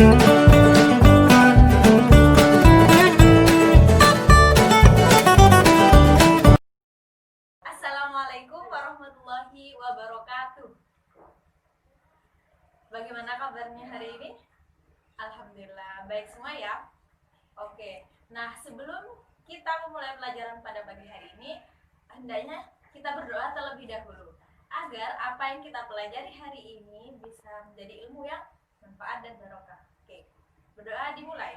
Assalamualaikum warahmatullahi wabarakatuh. Bagaimana kabarnya hari ini? Alhamdulillah, baik semua ya. Oke, nah sebelum kita memulai pelajaran pada pagi hari ini, hendaknya kita berdoa terlebih dahulu agar apa yang kita pelajari hari ini bisa menjadi ilmu yang manfaat dan barokah. Oke, berdoa dimulai.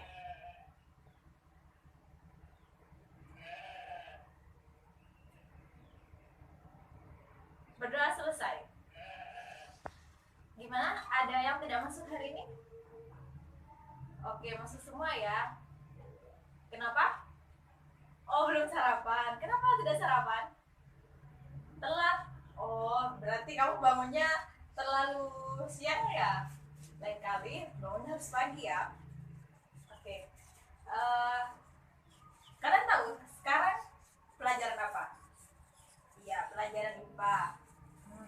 Berdoa selesai. Gimana? Ada yang tidak masuk hari ini? Oke, masuk semua ya. Kenapa? Oh, belum sarapan. Kenapa tidak sarapan? Telat. Oh, berarti kamu bangunnya terlalu siang ya? Lain kali bangunnya harus pagi ya. Oke. Kalian tahu sekarang pelajaran apa? Iya, pelajaran IPA.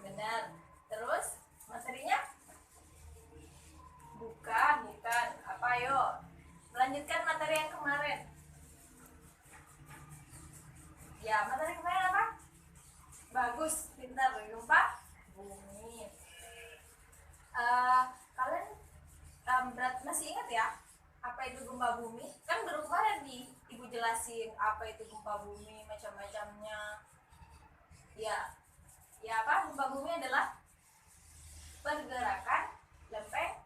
Benar. Terus materinya? Bukan. Apa yuk? Melanjutkan materi yang kemarin. Ya, materi kemarin apa? Bagus, pintar, gempa bumi. Kalian masih ingat ya? Apa itu gempa bumi? Kan baru kemarin nih Ibu jelasin apa itu gempa bumi, macam-macamnya. Ya apa? Gempa bumi adalah pergerakan lempeng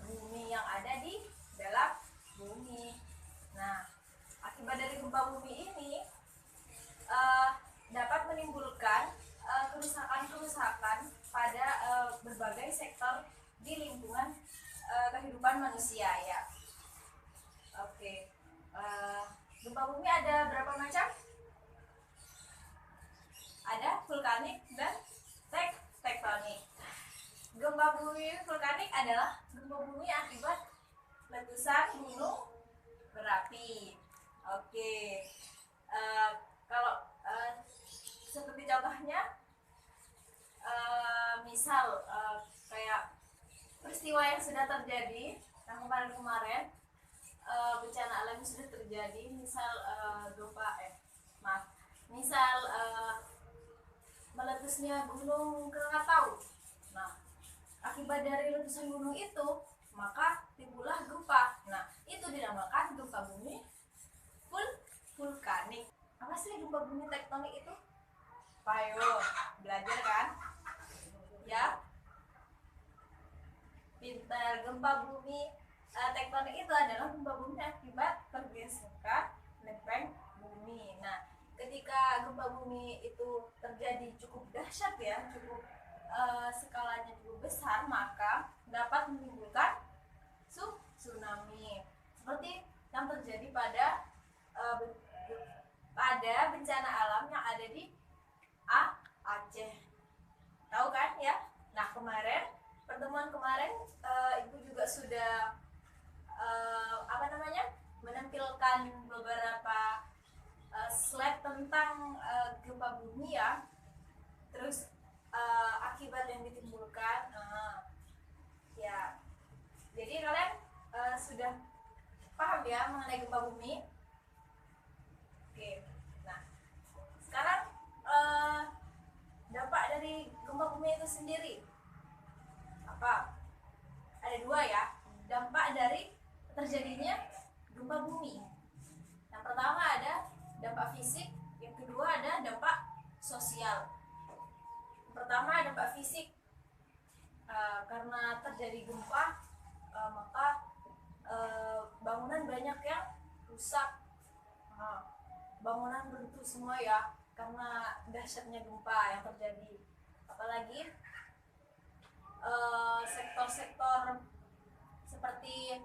bumi yang ada di dalam bumi. Nah, akibat dari gempa bumi ini dapat menimbulkan kerusakan-kerusakan pada berbagai sektor di lingkungan kehidupan manusia ya. Oke, gempa bumi ada berapa macam? Ada vulkanik dan tektonik. Gempa bumi vulkanik adalah gempa bumi akibat letusan gunung berapi. Oke, kalau seperti contohnya, misal kayak peristiwa yang sudah terjadi yang kemarin bencana alam yang sudah terjadi, misal meletusnya gunung Krakatau. Nah, akibat dari letusan gunung itu maka timbullah gempa. Nah, itu dinamakan gempa bumi vulkanik. Apa sih gempa bumi tektonik itu? Ayo, belajar kan? Ya, pintar. Gempa bumi tektonik itu adalah gempa bumi akibat pergeseran lempeng bumi. Nah, ketika gempa bumi itu terjadi cukup dahsyat ya, cukup skalanya cukup besar, maka dapat menimbulkan tsunami seperti yang terjadi pada bencana alam yang ada di Aceh. Tahu kan ya? Nah, pertemuan kemarin Ibu juga sudah menampilkan beberapa slide tentang gempa bumi ya. Terus akibat yang ditimbulkan ya. Jadi kalian sudah paham ya mengenai gempa bumi? Oke. Nah, sekarang dampak dari gempa bumi itu sendiri apa? Ada dua ya, dampak dari terjadinya gempa bumi. Yang pertama ada dampak fisik, yang kedua ada dampak sosial. Yang pertama dampak fisik, karena terjadi gempa maka bangunan banyak yang rusak. Bangunan runtuh semua ya karena dahsyatnya gempa yang terjadi. Apalagi sektor-sektor seperti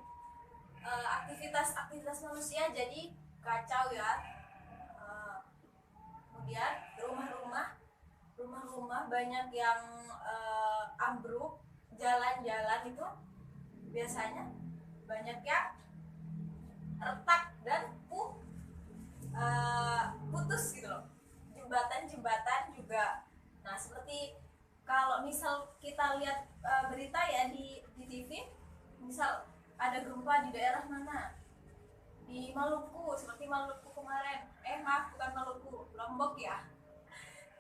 aktivitas manusia jadi kacau ya. Kemudian rumah-rumah banyak yang ambruk, jalan-jalan itu biasanya banyak yang retak dan putus gitu loh. Jembatan juga. Nah, seperti kalau misal kita lihat berita ya di TV, misal ada gempa di daerah mana? Di Maluku, seperti Maluku kemarin. Maaf, bukan Maluku, Lombok ya.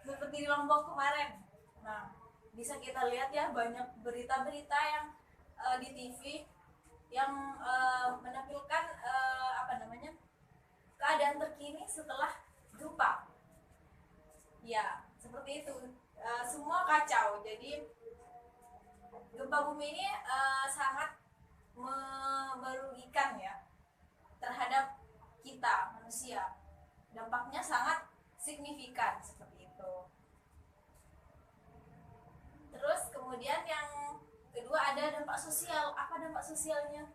Seperti di Lombok kemarin. Nah, bisa kita lihat ya, banyak berita-berita yang di TV yang menampilkan keadaan terkini setelah gempa. Ya, seperti itu. Semua kacau. Jadi gempa bumi ini sangat merugikan ya terhadap kita manusia. Dampaknya sangat signifikan seperti itu. Terus kemudian yang kedua ada dampak sosial. Apa dampak sosialnya?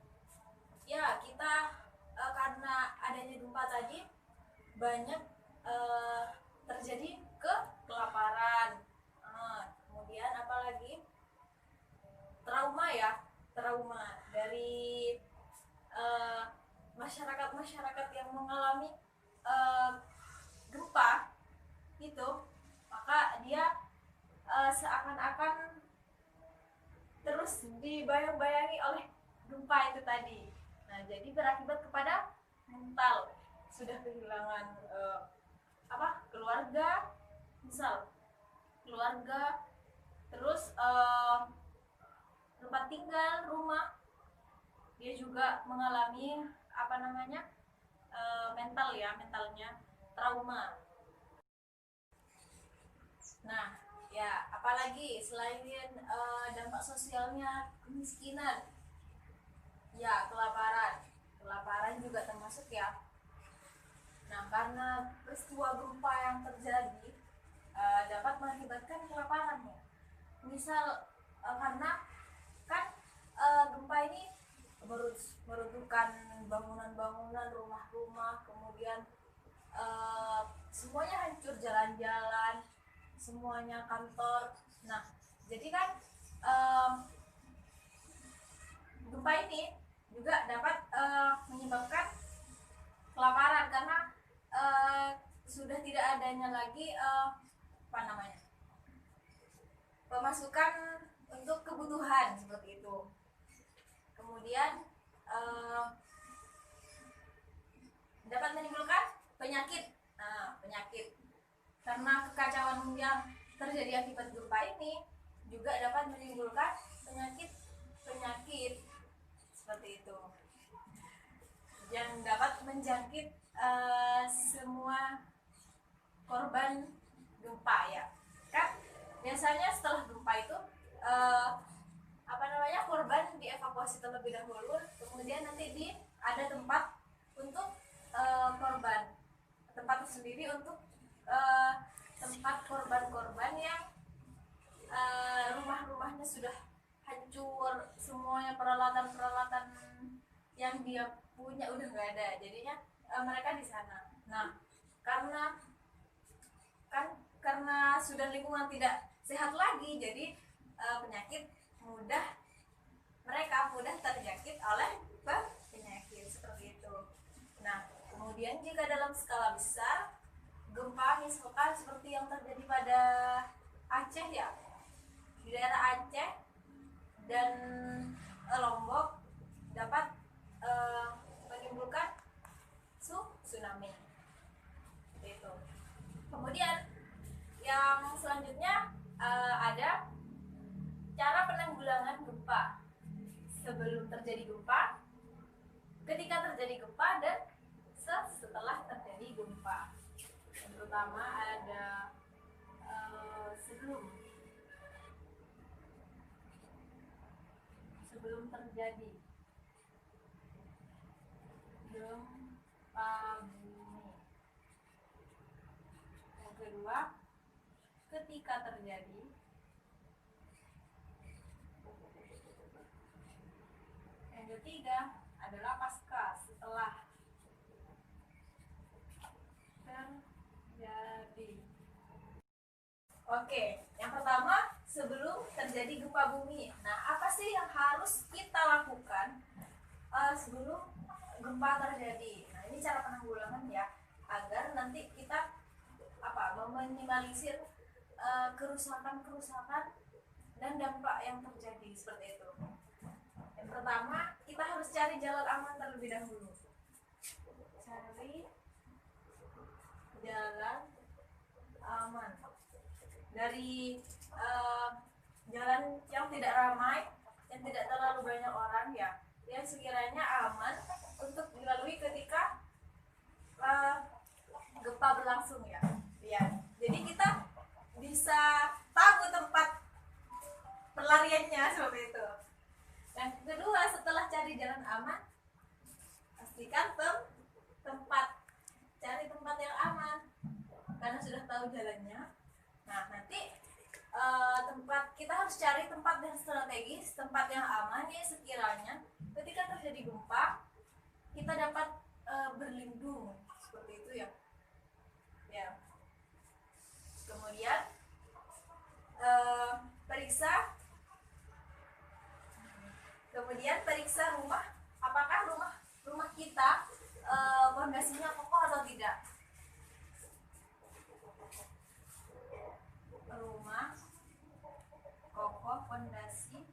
Ya, kita karena adanya gempa tadi banyak terjadi kelaparan. Kemudian apalagi trauma ya, trauma dari masyarakat yang mengalami gempa itu, maka dia seakan-akan terus dibayang-bayangi oleh gempa itu tadi. Nah, jadi berakibat kepada mental, sudah kehilangan keluarga, misal keluarga, terus tempat tinggal, rumah. Dia juga mengalami mentalnya trauma. Nah, ya apalagi selain dampak sosialnya, kemiskinan, ya kelaparan juga termasuk ya. Nah, karena peristiwa gempa yang terjadi dapat mengakibatkan kelaparan ya. Misal karena kan gempa ini meruntuhkan bangunan-bangunan, rumah-rumah, kemudian semuanya hancur, jalan-jalan, semuanya kantor. Nah, jadi kan gempa ini juga dapat menyebabkan kelaparan karena sudah tidak adanya lagi pemasukan untuk kebutuhan seperti itu. Kemudian dapat menimbulkan penyakit. Penyakit karena kekacauan yang terjadi akibat gempa ini juga dapat menimbulkan penyakit seperti itu yang dapat menjangkit semua korban gempa ya. Kan biasanya setelah gempa itu korban dievakuasi terlebih dahulu, kemudian nanti ada tempat untuk korban, tempat tersendiri untuk tempat korban-korban yang rumah-rumahnya sudah hancur, semuanya peralatan-peralatan yang dia punya udah nggak ada, jadinya mereka di sana. Nah, karena sudah lingkungan tidak sehat lagi, jadi mereka mudah terjangkit oleh penyakit seperti itu. Nah, kemudian jika dalam skala besar gempa misalkan seperti yang terjadi pada Aceh ya, di daerah Aceh dan Lombok dapat menimbulkan tsunami seperti itu. Kemudian yang selanjutnya ada cara penanggulangan gempa sebelum terjadi gempa, ketika terjadi gempa, dan setelah terjadi gempa. Yang pertama ada sebelum terjadi gempa bumi. Yang kedua, ketika terjadi. Yang ketiga adalah pasca, setelah terjadi. Oke, yang pertama sebelum terjadi gempa bumi. Nah, apa sih yang harus kita lakukan sebelum gempa terjadi? Nah, ini cara penanggulangan ya, agar nanti kita meminimalisir kerusakan dan dampak yang terjadi seperti itu. Yang pertama, kita harus cari jalan aman terlebih dahulu. Cari jalan aman dari jalan yang tidak ramai, yang tidak terlalu banyak orang ya, yang sekiranya aman untuk dilalui ketika gempa berlangsung ya. Jadi kita bisa tahu tempat pelariannya seperti itu. Yang kedua, setelah cari jalan aman, pastikan cari tempat yang aman karena sudah tahu jalannya. Nah, nanti kita harus cari tempat yang strategis, tempat yang aman ya, sekiranya ketika terjadi gempa kita dapat berlindung seperti itu ya. Kemudian periksa rumah, apakah rumah kita pondasinya kokoh atau tidak. Rumah kokoh pondasi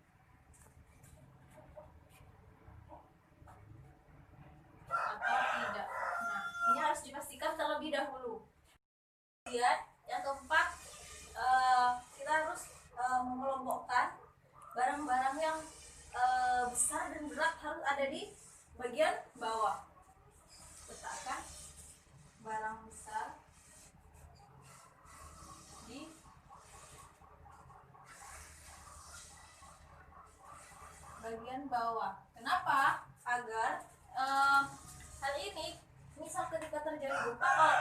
atau tidak. Nah, ini harus dipastikan terlebih dahulu. Kemudian yang keempat, kita harus mengelompokkan barang-barang yang besar dan berat harus ada di bagian bawah. Letakkan barang besar di bagian bawah. Kenapa? Agar hal ini, misal ketika terjadi gempa, kalau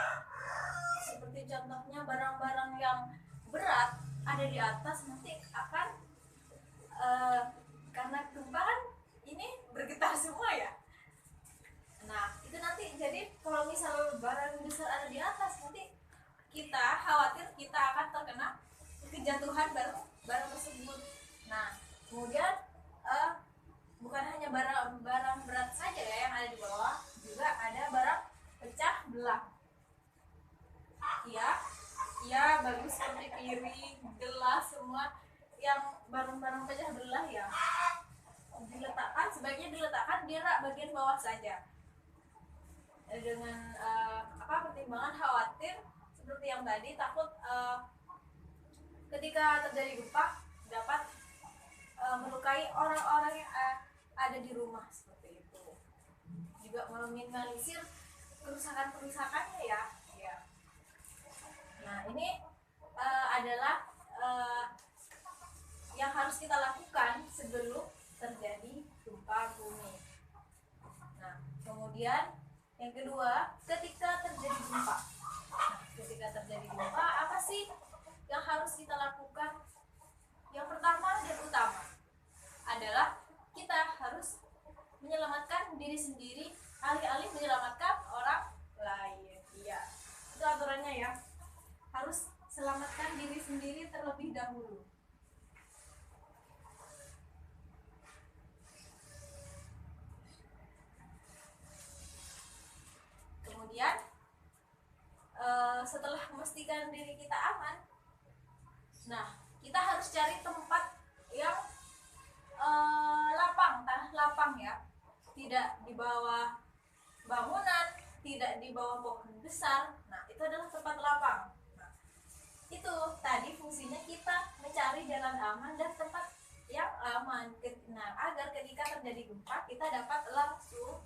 seperti contohnya barang-barang yang berat ada di atas, nanti akan karena gempa kan ini bergetar semua ya. Nah, itu nanti jadi kalau misal barang besar ada di atas, nanti kita khawatir kita akan terkena kejatuhan barang tersebut. Nah, kemudian bukan hanya barang berat saja ya yang ada di bawah, juga ada barang pecah belah. Iya, bagus, seperti piring, gelas, semua yang barang-barang pecah belah ya, sebaiknya diletakkan di rak bagian bawah saja, dengan pertimbangan khawatir seperti yang tadi, takut ketika terjadi gempa dapat melukai orang-orang yang ada di rumah seperti itu, juga meminimalisir kerusakannya ya. Nah, ini adalah yang harus kita lakukan sebelum terjadi gempa bumi. Nah, kemudian yang kedua, ketika terjadi gempa. Nah, ketika terjadi gempa, apa sih yang harus kita lakukan? Yang pertama dan utama adalah kita harus menyelamatkan diri sendiri alih-alih menyelamatkan orang lain. Iya, itu aturannya ya. Harus selamatkan diri sendiri terlebih dahulu. Kemudian setelah memastikan diri kita aman, nah kita harus cari tempat yang tanah lapang ya, tidak di bawah bangunan, tidak di bawah pohon besar. Nah, itu adalah tempat lapang. Nah, itu tadi fungsinya kita mencari jalan aman dan tempat yang aman. Nah, agar ketika terjadi gempa kita dapat langsung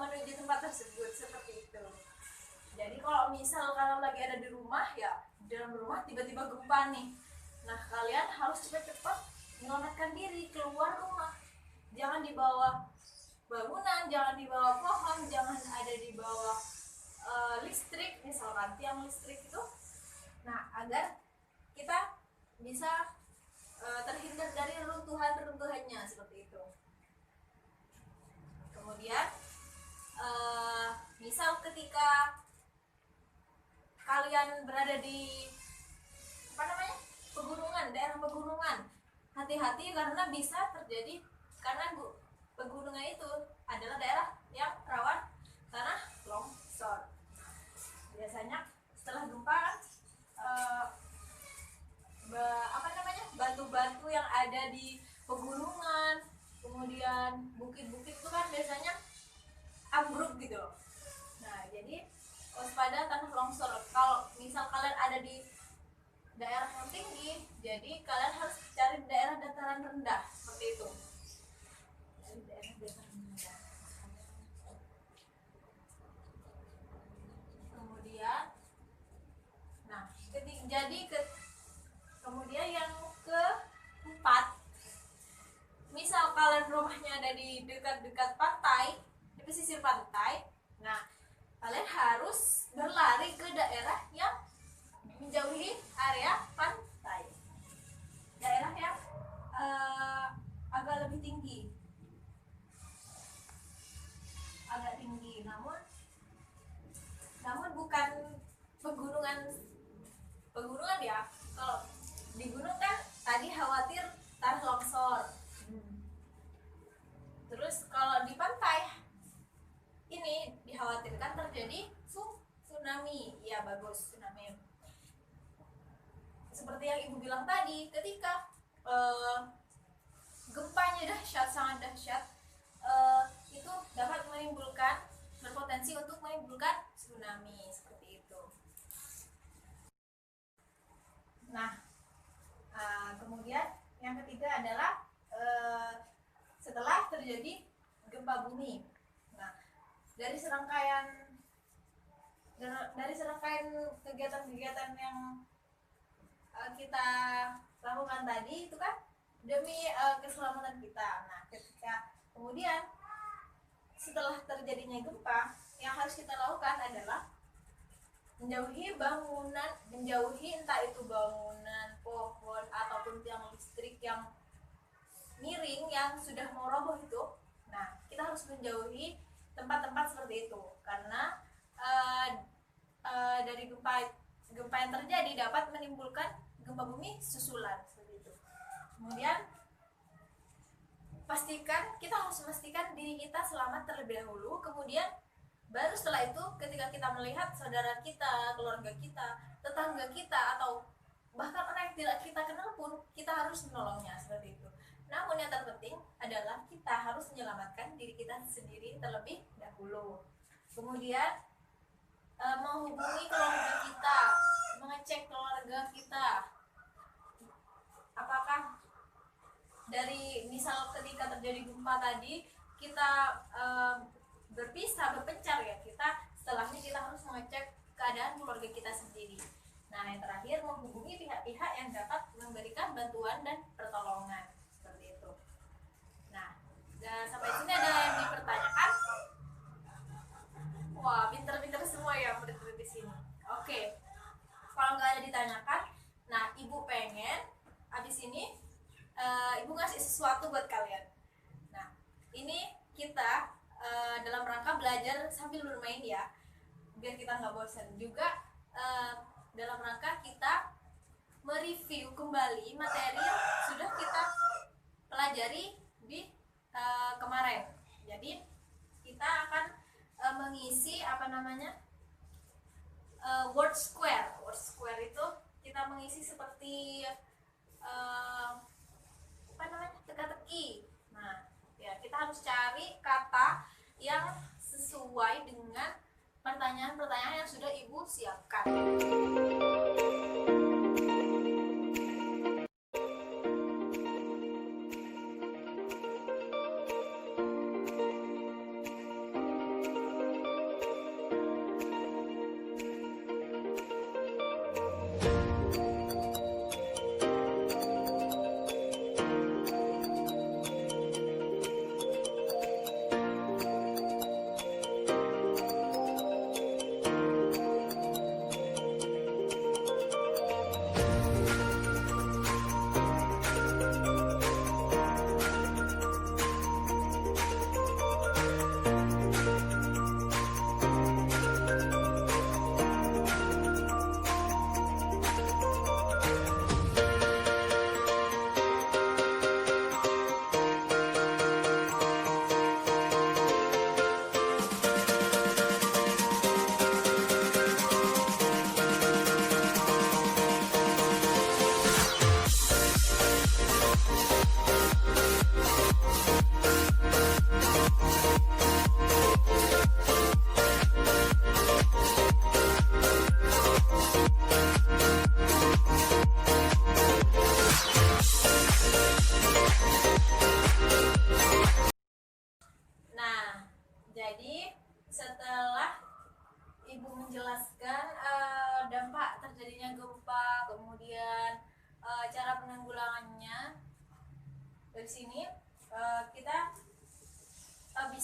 menuju tempat tersebut seperti itu. Jadi kalau misal kalian lagi ada di rumah ya, di dalam rumah tiba-tiba gempa nih, nah kalian harus cepat-cepat menyelamatkan diri keluar rumah. Jangan di bawah bangunan, jangan di bawah pohon, jangan ada di bawah listrik, misalkan tiang listrik itu. Nah, agar kita bisa terhindar dari runtuhannya seperti itu. Kemudian misal ketika kalian berada di pegunungan, daerah pegunungan, hati-hati karena bisa terjadi, karena pegunungan itu adalah daerah yang rawan tanah longsor. Biasanya setelah gempa batu-batu yang ada di pegunungan, kemudian bukit-bukit itu kan biasanya ambruk gitu loh. Nah, jadi waspada tanah longsor. Kalau misal kalian ada di daerah yang tinggi, jadi kalian harus cari daerah dataran rendah seperti itu. Cari daerah dataran rendah. Kemudian, nah, kemudian yang keempat, misal kalian rumahnya ada di dekat-dekat pantai, di pesisir pantai, nah kalian harus berlari ke daerah yang menjauhi area pantai, daerah yang agak lebih tinggi, agak tinggi, namun bukan pegunungan ya. Kalau di gunung kan tadi khawatir tanah longsor. Terus kalau di pantai ini dikhawatirkan terjadi tsunami. Ya, bagus, tsunami. Seperti yang Ibu bilang tadi, ketika gempanya dahsyat, sangat dahsyat, itu dapat berpotensi untuk menimbulkan tsunami seperti itu. Nah, kemudian yang ketiga adalah setelah terjadi gempa bumi. Nah, dari serangkaian kegiatan-kegiatan yang kita lakukan tadi itu kan demi keselamatan kita. Nah, ketika kemudian setelah terjadinya gempa, yang harus kita lakukan adalah menjauhi entah itu bangunan, pohon, ataupun tiang listrik yang miring yang sudah mau roboh itu. Nah, kita harus menjauhi tempat-tempat seperti itu karena dari gempa yang terjadi dapat menimbulkan gempa bumi susulan seperti itu. Kemudian kita harus memastikan diri kita selamat terlebih dahulu. Kemudian baru setelah itu ketika kita melihat saudara kita, keluarga kita, tetangga kita, atau bahkan orang yang tidak kita kenal pun, kita harus menolongnya seperti itu. Namun yang terpenting adalah kita harus menyelamatkan diri kita sendiri terlebih dahulu. Kemudian menghubungi keluarga kita, mengecek keluarga kita. Apakah dari misal ketika terjadi gempa tadi kita berpencar ya, setelahnya kita harus mengecek keadaan keluarga kita sendiri. Nah, yang terakhir menghubungi pihak-pihak yang dapat memberikan bantuan dan pertolongan seperti itu. Nah, dan sampai sini ada yang dipertanyakan? Wah, pinter-pinter semua ya murid-murid di sini. Oke, kalau nggak ada ditanyakan, nah Ibu pengen abis ini Ibu ngasih sesuatu buat kalian. Nah, ini kita dalam rangka belajar sambil bermain ya, biar kita nggak bosan. Juga dalam rangka kita mereview kembali materi yang sudah kita pelajari di kemarin. Jadi kita akan mengisi word square. Word square itu kita mengisi seperti teka-teki. Nah, ya kita harus cari kata yang sesuai dengan pertanyaan-pertanyaan yang sudah Ibu siapkan.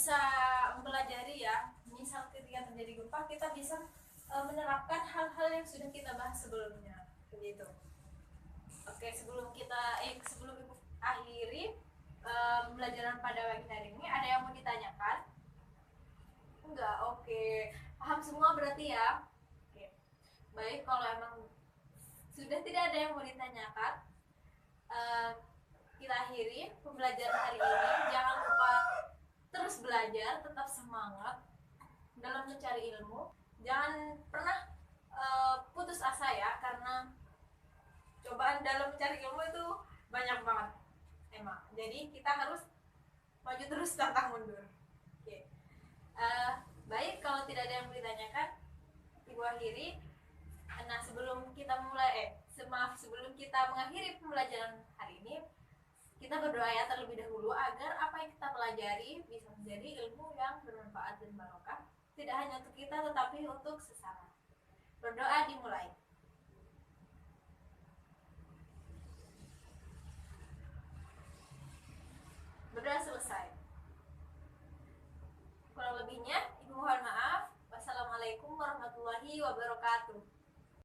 bisa mempelajari ya, misal ketika terjadi gempa kita bisa menerapkan hal-hal yang sudah kita bahas sebelumnya, begitu. Oke, sebelum ibu akhiri pembelajaran pada pagi hari ini, ada yang mau ditanyakan? Enggak, oke, paham semua berarti ya. Oke, baik, kalau emang sudah tidak ada yang mau ditanyakan, kita akhiri pembelajaran hari ini. Jangan lupa terus belajar, tetap semangat dalam mencari ilmu. Jangan pernah putus asa ya, karena cobaan dalam mencari ilmu itu banyak banget emang. Jadi kita harus maju terus, pantang mundur. Oke. Baik, kalau tidak ada yang mau ditanyakan, ibu akhiri. Nah, sebelum kita mengakhiri pembelajaran hari ini, kita berdoa ya terlebih dahulu agar apa yang kita pelajari bisa menjadi ilmu yang bermanfaat dan barokah, tidak hanya untuk kita tetapi untuk sesama. Berdoa dimulai. Berdoa selesai. Kurang lebihnya ibu mohon maaf. Wassalamualaikum warahmatullahi wabarakatuh.